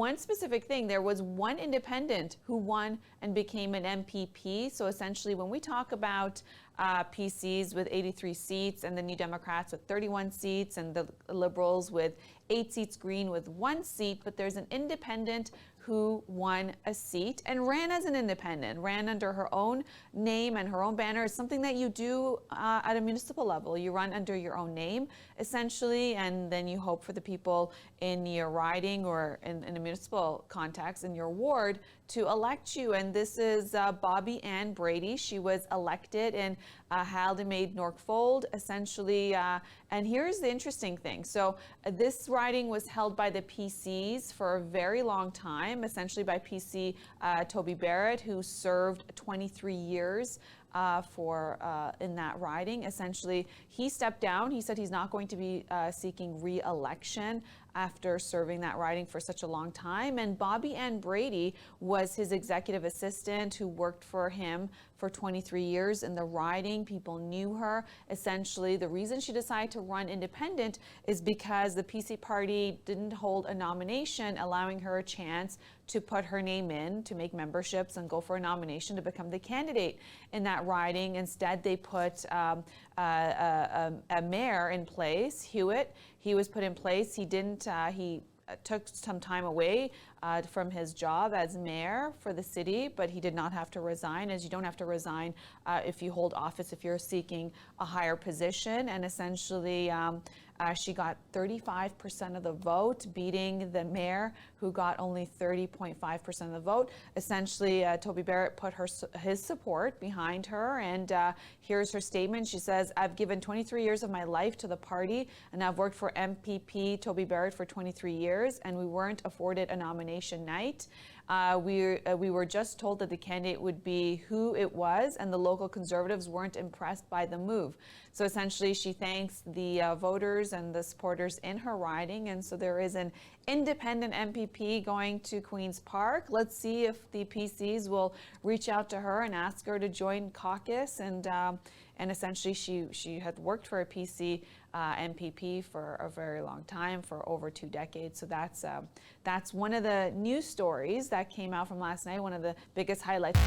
one specific thing, there was one independent who won and became an MPP. So essentially, when we talk about PCs with 83 seats and the New Democrats with 31 seats and the Liberals with 8 seats, Green with 1 seat, but there's an independent who won a seat and ran as an independent, ran under her own name and her own banner. It's something that you do at a municipal level. You run under your own name, essentially, and then you hope for the people in your riding or in a municipal context in your ward to elect you. And this is Bobbi Ann Brady. She was elected in Haldimand, Norfolk, essentially. And here's the interesting thing. So this riding was held by the PCs for a very long time, essentially by PC Toby Barrett, who served 23 years in that riding. Essentially, he stepped down. He said he's not going to be seeking re-election after serving that riding for such a long time. And Bobbi Ann Brady was his executive assistant who worked for him for 23 years in the riding. People knew her. Essentially, the reason she decided to run independent is because the PC party didn't hold a nomination, allowing her a chance to put her name in, to make memberships and go for a nomination to become the candidate in that riding. Instead, they put a mayor in place, Hewitt. He was put in place. He didn't, he took some time away from his job as mayor for the city, but he did not have to resign, as you don't have to resign if you hold office, if you're seeking a higher position. And essentially, she got 35% of the vote, beating the mayor, who got only 30.5% of the vote. Essentially, Toby Barrett put his support behind her, and here's her statement. She says, "I've given 23 years of my life to the party, and I've worked for MPP Toby Barrett for 23 years, and we weren't afforded a nomination night. We were just told that the candidate would be who it was, and the local Conservatives weren't impressed by the move." So essentially, she thanks the voters and the supporters in her riding. And so there is an independent MPP going to Queen's Park. Let's see if the PCs will reach out to her and ask her to join caucus. And essentially, she had worked for a PC MPP for a very long time, for over 2 decades. So that's one of the news stories that came out from last night, one of the biggest highlights.